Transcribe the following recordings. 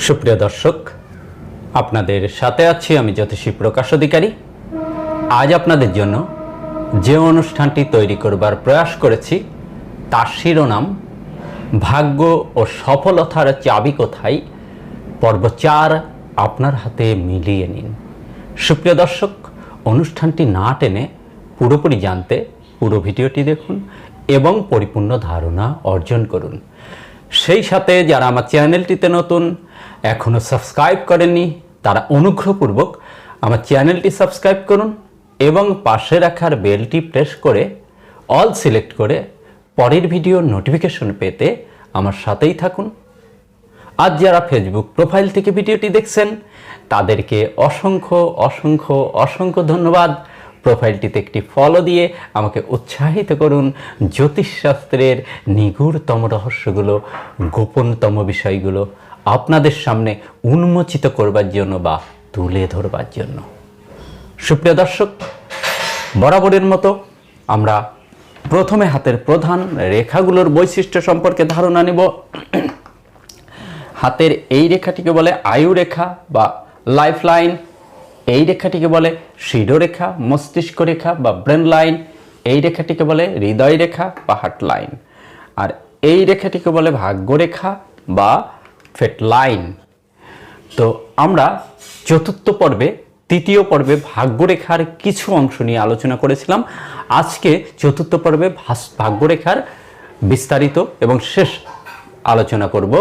সুপ্রিয় দর্শক, আপনাদের সাথে আছি আমি জ্যোতিষী প্রকাশ অধিকারী। আজ আপনাদের জন্য যে অনুষ্ঠানটি তৈরি করবার প্রয়াস করেছি তার শিরোনাম ভাগ্য ও সফলতার চাবি কোথায়, পর্ব 4 আপনার হাতে মিলিয়ে নিন। সুপ্রিয় দর্শক, অনুষ্ঠানটি না টেনে পুরোপুরি জানতে পুরো ভিডিওটি দেখুন এবং পরিপূর্ণ ধারণা অর্জন করুন। সেই সাথে যারা আমার চ্যানেলটিতে নতুন, এখনও সাবস্ক্রাইব করেননি, তারা অনুগ্রহপূর্বক আমার চ্যানেলটি সাবস্ক্রাইব করুন এবং পাশে রাখার বেলটি প্রেস করে অল সিলেক্ট করে পরের ভিডিওর নোটিফিকেশন পেতে আমার সাথেই থাকুন। আজ যারা ফেসবুক প্রোফাইল থেকে ভিডিওটি দেখছেন তাদেরকে অসংখ্য অসংখ্য অসংখ্য ধন্যবাদ। প্রোফাইলটিতে একটি ফলো দিয়ে আমাকে উৎসাহিত করুন জ্যোতিষশাস্ত্রের নিগূঢ়তম রহস্যগুলো, গোপনতম বিষয়গুলো আপনাদের সামনে উন্মোচিত করবার জন্য বা তুলে ধরবার জন্য। সুপ্রিয় দর্শক, বরাবরের মতো আমরা প্রথমে হাতের প্রধান রেখাগুলোর বৈশিষ্ট্য সম্পর্কে ধারণা নেব। হাতের এই রেখাটিকে বলে আয়ু রেখা বা লাইফ লাইন, এই রেখাটিকে বলে শিরোরেখা, মস্তিষ্ক রেখা বা ব্রেন লাইন, এই রেখাটিকে বলে হৃদয় রেখা বা হার্ট লাইন, আর এই রেখাটিকে বলে ভাগ্যরেখা বা ফেট লাইন। তো আমরা চতুর্থ পর্বে, তৃতীয় পর্বে ভাগ্যরেখার কিছু অংশ নিয়ে আলোচনা করেছিলাম। আজকে চতুর্থ পর্বে ভাগ্যরেখার বিস্তারিত এবং শেষ আলোচনা করব।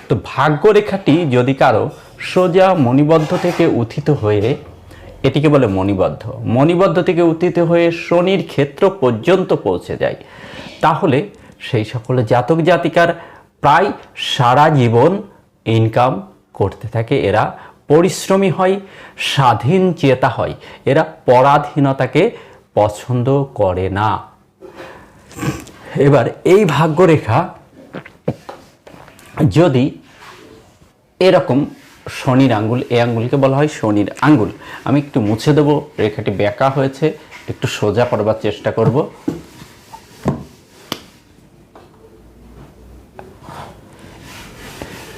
তো ভাগ্যরেখাটি যদি কারো সোজা মণিবদ্ধ থেকে উত্থিত হয়ে, এটিকে বলে মণিবদ্ধ, মণিবদ্ধ থেকে উত্থিত হয়ে শনির ক্ষেত্র পর্যন্ত পৌঁছে যায়, তাহলে সেই সকল জাতক জাতিকার প্রায় সারা জীবন ইনকাম করতে থাকে। এরা পরিশ্রমী হয়, স্বাধীন চেতা হয়, এরা পরাধীনতাকে পছন্দ করে না। এবার এই ভাগ্যরেখা যদি এরকম শনির আঙ্গুল, এই আঙ্গুলকে বলা হয় শনির আঙ্গুল। আমি একটু মুছে দেবো, রেখাটি বেঁকা হয়েছে, একটু সোজা করবার চেষ্টা করব।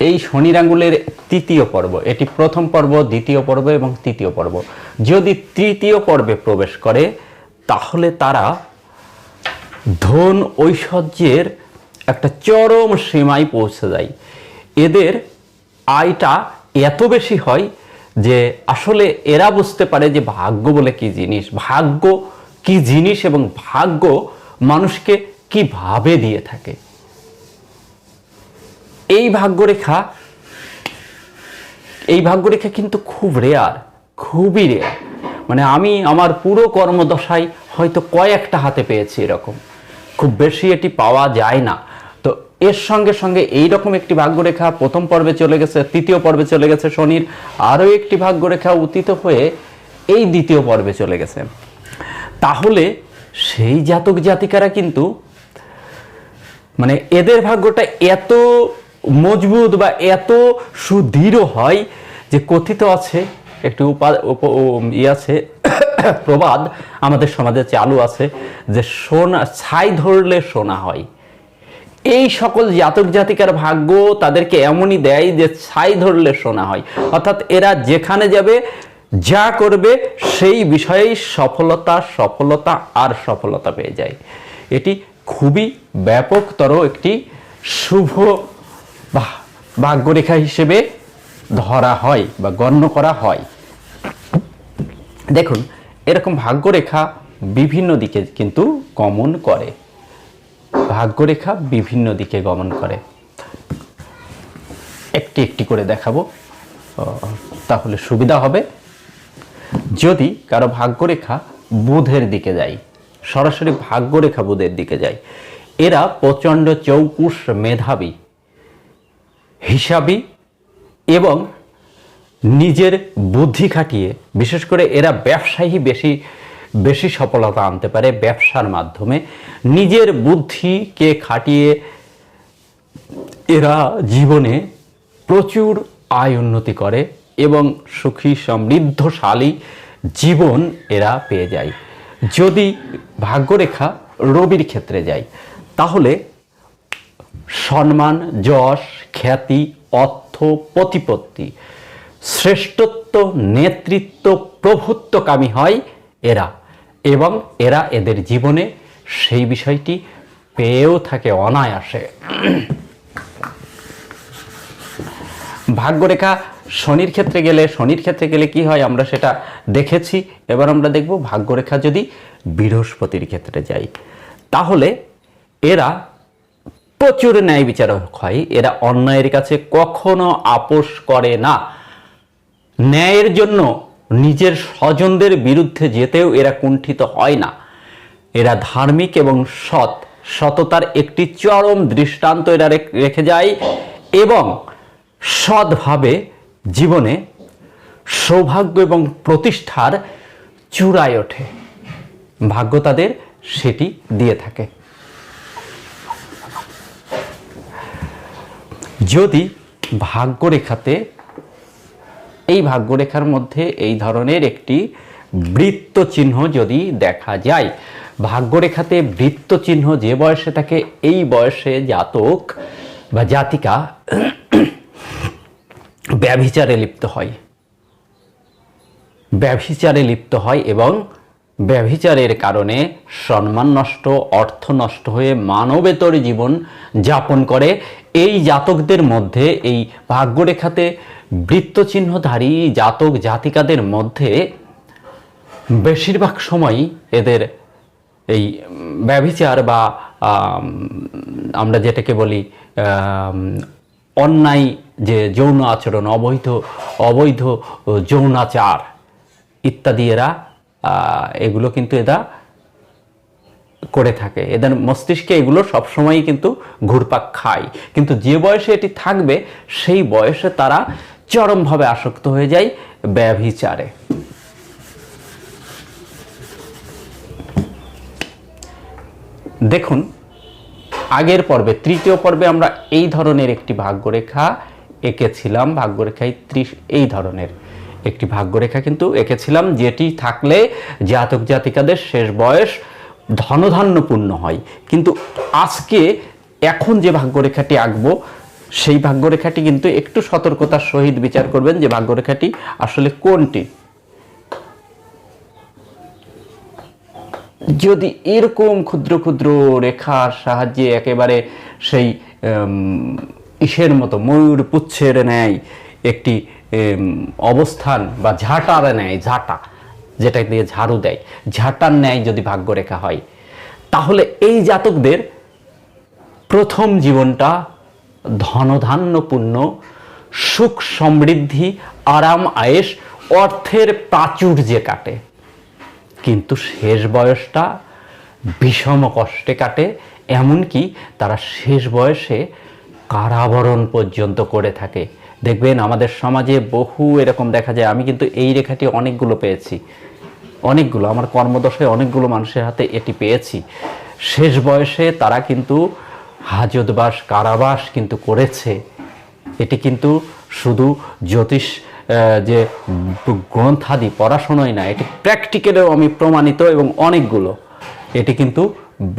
এই শনির আঙ্গুলের তৃতীয় পর্ব, এটি প্রথম পর্ব, দ্বিতীয় পর্ব এবং তৃতীয় পর্ব। যদি তৃতীয় পর্বে প্রবেশ করে তাহলে তারা ধন ঐশ্বর্যের একটা চরম সীমায় পৌঁছে যায়। এদের আয়টা এত বেশি হয় যে আসলে এরা বুঝতে পারে যে ভাগ্য বলে কি জিনিস, ভাগ্য কি জিনিস এবং ভাগ্য মানুষকে কিভাবে দিয়ে থাকে। এই ভাগ্যরেখা কিন্তু খুব রেয়ার, খুবই রেয়ার। মানে আমি আমার পুরো কর্মদশায় হয়তো কয়েকটা হাতে পেয়েছি, এরকম খুব বেশি এটি পাওয়া যায় না। তো এর সঙ্গে সঙ্গে এইরকম একটি ভাগ্যরেখা প্রথম পর্বে চলে গেছে, তৃতীয় পর্বে চলে গেছে শনির, আরও একটি ভাগ্যরেখা উত্থিত হয়ে এই দ্বিতীয় পর্বে চলে গেছে। তাহলে সেই জাতক জাতিকারা কিন্তু মানে এদের ভাগ্যটা এত মজবুত বা এত সুদৃঢ় হয় যে কথিত আছে, একটি আছে প্রবাদ আমাদের সমাজে চালু আছে যে সোনা ছাই ধরলে সোনা হয়। এই সকল জাতক জাতিকার ভাগ্য তাদেরকে এমনই দেয় যে ছাই ধরলে সোনা হয়, অর্থাৎ এরা যেখানে যাবে, যা করবে সেই বিষয়েই সফলতা সফলতা আর সফলতা পেয়ে যায়। এটি খুবই ব্যাপকতর একটি শুভ ভাগ্যরেখা হিসেবে ধরা হয় বা গণ্য করা হয়। দেখুন, এরকম ভাগ্যরেখা বিভিন্ন দিকে কিন্তু গমন করে, ভাগ্যরেখা বিভিন্ন দিকে গমন করে। একটি একটি করে দেখাবো, তাহলে সুবিধা হবে। যদি কারো ভাগ্যরেখা বুধের দিকে যায়, সরাসরি ভাগ্যরেখা বুধের দিকে যায়, এরা প্রচণ্ড চৌকুশ, মেধাবী, হিসাবী এবং নিজের বুদ্ধি খাটিয়ে, বিশেষ করে এরা ব্যবসায়ী বেশি সফলতা আনতে পারে ব্যবসার মাধ্যমে। নিজের বুদ্ধিকে খাটিয়ে এরা জীবনে প্রচুর আয় উন্নতি করে এবং সুখী সমৃদ্ধশালী জীবন এরা পেয়ে যায়। যদি ভাগ্যরেখা রবির ক্ষেত্রে যায় তাহলে সম্মান, যশ, খ্যাতি, অর্থ, প্রতিপত্তি, শ্রেষ্ঠত্ব, নেতৃত্ব, প্রভুত্বকামী হয় এরা, এবং এরা এদের জীবনে সেই বিষয়টি পেয়েও থাকে অনায়াসে। ভাগ্যরেখা শনির ক্ষেত্রে গেলে কি হয় আমরা সেটা দেখেছি। এবার আমরা দেখব ভাগ্যরেখা যদি বৃহস্পতির ক্ষেত্রে যাই, তাহলে এরা প্রচুর ন্যায় বিচারক হয়। এরা অন্যায়ের কাছে কখনো আপোষ করে না। ন্যায়ের জন্য নিজের স্বজনদের বিরুদ্ধে যেতেও এরা কুণ্ঠিত হয় না। এরা ধার্মিক এবং সততার একটি চরম দৃষ্টান্ত এরা রেখে যায়, এবং সৎভাবে জীবনে সৌভাগ্য এবং প্রতিষ্ঠার চূড়ায় ওঠে। ভাগ্য তাদের সেটি দিয়ে থাকে। যদি ভাগ্যরেখাতে, এই ভাগ্যরেখার মধ্যে এই ধরনের একটি বৃত্ত চিহ্ন যদি দেখা যায়, ভাগ্যরেখাতে বৃত্ত চিহ্ন যে বয়সে থাকে, এই বয়সে জাতক বা জাতিকা ব্যভিচারে লিপ্ত হয় এবং ব্যভিচারের কারণে সম্মান নষ্ট, অর্থ নষ্ট হয়ে মানবেতর জীবন যাপন করে। এই জাতকদের মধ্যে, এই ভাগ্যরেখাতে বৃত্তচিহ্নধারী জাতক জাতিকাদের মধ্যে বেশিরভাগ সময়ই এদের এই ব্যভিচার বা আমরা যেটাকে বলি অন্যায় যে যৌন আচরণ, অবৈধ যৌনাচার ইত্যাদি এগুলো কিন্তু এরা করে থাকে। এদের মস্তিষ্কে এগুলো সবসময়ই কিন্তু ঘুরপাক খায়। কিন্তু যে বয়সে এটি থাকবে, সেই বয়সে তারা চরমভাবে আসক্ত হয়ে যায় ব্যভিচারে। দেখুন, আগের পর্বে, তৃতীয় পর্বে আমরা এই ধরনের একটি ভাগ্যরেখা এঁকেছিলাম। ভাগ্যরেখায় এই ধরনের একটি ভাগ্যরেখা কিন্তু এঁকেছিলাম, যেটি থাকলে জাতক জাতিকাদের শেষ বয়স ধনধান্যপূর্ণ হয়। কিন্তু আজকে এখন যে ভাগ্যরেখাটি আঁকবো, সেই ভাগ্যরেখাটি কিন্তু একটু সতর্কতার সহিত বিচার করবেন যে ভাগ্যরেখাটি আসলে কোনটি। যদি এরকম ক্ষুদ্র ক্ষুদ্র রেখার সাহায্যে একেবারে সেই ইসের মতো ময়ূর পুচ্ছের ন্যায় একটি অবস্থান বা ঝাঁটার ন্যায়, ঝাঁটা যেটা দিয়ে ঝাড়ু দেয়, ঝাঁটার ন্যায় যদি ভাগ্যরেখা হয়, তাহলে এই জাতকদের প্রথম জীবনটা ধনধান্যপূর্ণ, সুখ সমৃদ্ধি, আরাম আয়েশ, অর্থের প্রাচুর্যে কাটে। কিন্তু শেষ বয়সটা বিষম কষ্টে কাটে, এমনকি তারা শেষ বয়সে কারাবরণ পর্যন্ত করে থাকে। দেখবেন আমাদের সমাজে বহু এরকম দেখা যায়। আমি কিন্তু এই রেখাটি অনেকগুলো পেয়েছি, আমার কর্মদশায় অনেকগুলো মানুষের হাতে এটি পেয়েছি। শেষ বয়সে তারা কিন্তু হাজতবাস, কারাবাস কিন্তু করেছে। এটি কিন্তু শুধু জ্যোতিষ যে গ্রন্থাদি পড়াশোনাই না, এটি প্র্যাকটিক্যালেও আমি প্রমাণিত, এবং অনেকগুলো এটি কিন্তু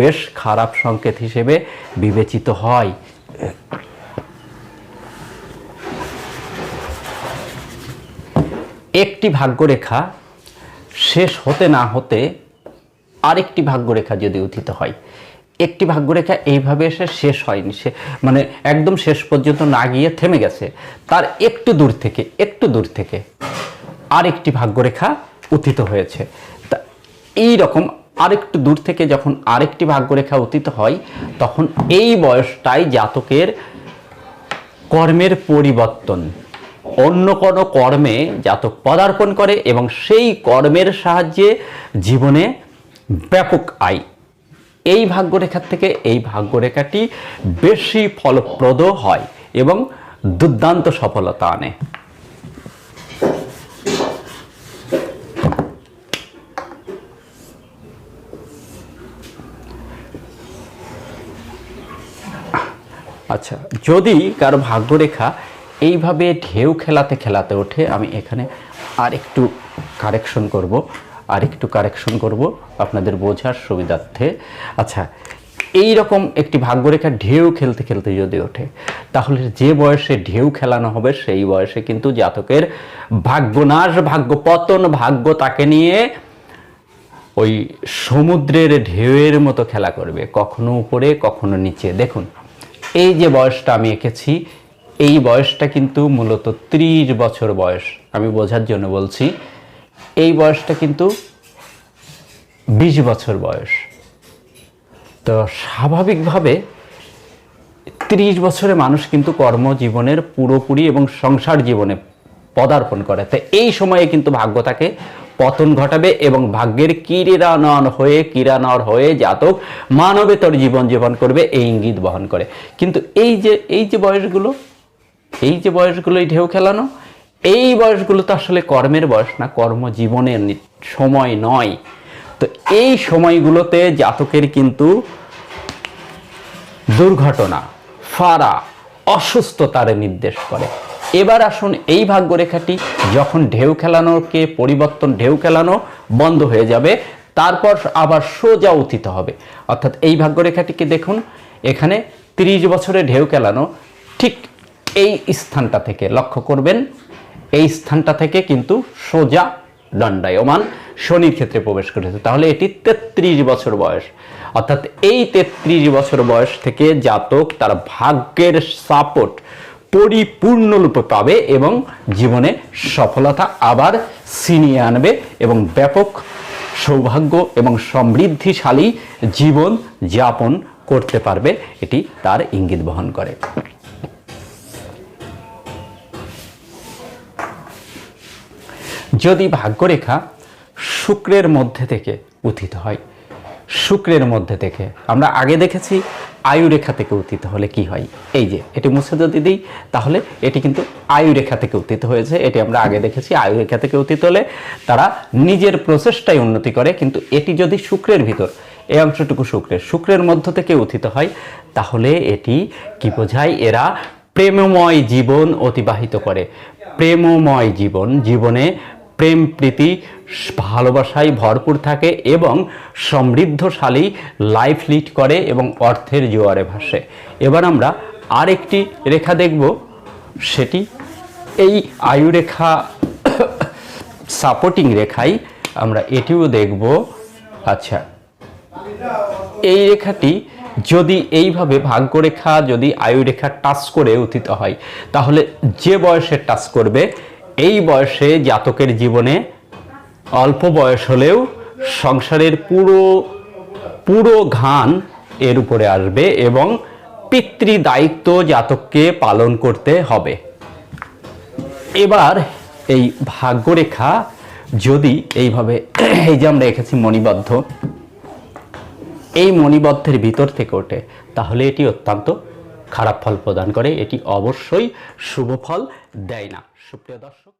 বেশ খারাপ সংকেত হিসেবে বিবেচিত হয়। একটি ভাগ্যরেখা শেষ হতে না হতে আরেকটি ভাগ্যরেখা যদি উত্থিত হয়, একটি ভাগ্যরেখা এইভাবে এসে শেষ হয়নি, সে মানে একদম শেষ পর্যন্ত না গিয়ে থেমে গেছে, তার একটু দূর থেকে আরেকটি ভাগ্যরেখা উত্থিত হয়েছে। তা এই রকম আরেকটু দূর থেকে যখন আরেকটি ভাগ্যরেখা উত্থিত হয়, তখন এই বয়সটাই জাতকের কর্মের পরিবর্তন, অন্য কোনো কর্মে জাতক পদার্পণ করে এবং সেই কর্মের সাহায্যে জীবনে ব্যাপক আয়। এই ভাগ্যরেখার থেকে এই ভাগ্যরেখাটি বেশি ফলপ্রদ হয় এবং দুর্দান্ত সফলতা আনে। আচ্ছা, যদি কারো ভাগ্যরেখা এইভাবে ঢেউ খেলাতে খেলাতে ওঠে, আমি এখানে আরেকটু কারেকশন করব আপনাদের বোঝার সুবিধার্থে। আচ্ছা, এই রকম একটি ভাগ্যরেখা ঢেউ খেলতে খেলতে যদি ওঠে, তাহলে যে বয়সে ঢেউ খেলানো হবে সেই বয়সে কিন্তু জাতকের ভাগ্যনাশ, ভাগ্য পতন, ভাগ্য তাকে নিয়ে ওই সমুদ্রের ঢেউয়ের মতো খেলা করবে, কখনো উপরে কখনো নিচে। দেখুন এই যে বয়সটা আমি এঁকেছি, এই বয়সটা কিন্তু মূলত 30 বছর বয়স। আমি বোঝার জন্য বলছি, এই বয়সটা কিন্তু 20 বছর বয়স। তো স্বাভাবিকভাবে 30 বছরে মানুষ কিন্তু কর্মজীবনের পুরোপুরি এবং সংসার জীবনে পদার্পণ করে। তো এই সময়ে কিন্তু ভাগ্য তাকে পতন ঘটাবে এবং ভাগ্যের কিরানর হয়ে জাতক মানবেতর জীবন জীবন করবে, এই ইঙ্গিত বহন করে। কিন্তু এই যে বয়সগুলো, এই ঢেউ খেলানো, এই বয়সগুলো তো আসলে কর্মের বয়স না, কর্মজীবনের সময় নয়। তো এই সময়গুলোতে জাতকের কিন্তু দুর্ঘটনা, ফাড়া, অসুস্থতার নির্দেশ করে। এবার আসুন, এই ভাগ্যরেখাটি যখন ঢেউ খেলানো বন্ধ হয়ে যাবে, তারপর আবার সোজা উত্থিত হবে। অর্থাৎ এই ভাগ্যরেখাটিকে দেখুন, এখানে 30 বছরে ঢেউ খেলানো, ঠিক এই স্থানটা থেকে লক্ষ্য করবেন, এই স্থানটা থেকে কিন্তু সোজা দণ্ডায়মান শনির ক্ষেত্রে প্রবেশ করেছে। তাহলে এটি 33 বছর বয়স। অর্থাৎ এই 33 বছর বয়স থেকে জাতক তার ভাগ্যের সাপোর্ট পরিপূর্ণরূপে পাবে এবং জীবনে সফলতা আবার ছিনিয়ে আনবে এবং ব্যাপক সৌভাগ্য এবং সমৃদ্ধিশালী জীবন যাপন করতে পারবে। এটি তার ইঙ্গিত বহন করে। যদি ভাগ্যরেখা শুক্রের মধ্যে থেকে উত্থিত হয়, শুক্রের মধ্যে থেকে, আমরা আগে দেখেছি আয়ুরেখা থেকে উত্থিত হলে কি হয়। এই যে এটি মুছে যদি দিই, তাহলে এটি কিন্তু আয়ুরেখা থেকে উত্থিত হয়েছে। এটি আমরা আগে দেখেছি, আয়ুরেখা থেকে উত্থিত হলে তারা নিজের প্রচেষ্টায় উন্নতি করে। কিন্তু এটি যদি শুক্রের ভিতর, এই অংশটুকু শুক্রের মধ্য থেকে উত্থিত হয়, তাহলে এটি কি বোঝায়? এরা প্রেমময় জীবন অতিবাহিত করে। প্রেমময় জীবনে প্রেম, প্রীতি, ভালোবাসায় ভরপুর থাকে এবং সমৃদ্ধশালী লাইফ লিড করে এবং অর্থের জোয়ারে ভাসে। এবার আমরা আরেকটি রেখা দেখব, সেটি এই আয়ুরেখা সাপোর্টিং রেখায় আমরা এটিও দেখব। আচ্ছা, এই রেখাটি যদি এইভাবে ভাগ্যরেখা যদি আয়ুরেখা টাচ করে উত্থিত হয়, তাহলে যে বয়সে টাচ করবে, এই বয়সে জাতকের জীবনে অল্প বয়স হলেও সংসারের পুরো ঘান এর উপরে আসবে এবং পিতৃদায়িত্ব জাতককে পালন করতে হবে। এবার এই ভাগ্যরেখা যদি এইভাবে, এই যে আমরা রেখেছি মণিবদ্ধ, এই মণিবদ্ধের ভিতর থেকে ওঠে, তাহলে এটি অত্যন্ত খারাপ ফল প্রদান করে। এটি অবশ্যই শুভ ফল দেয় না। সুপ্রিয় দর্শক।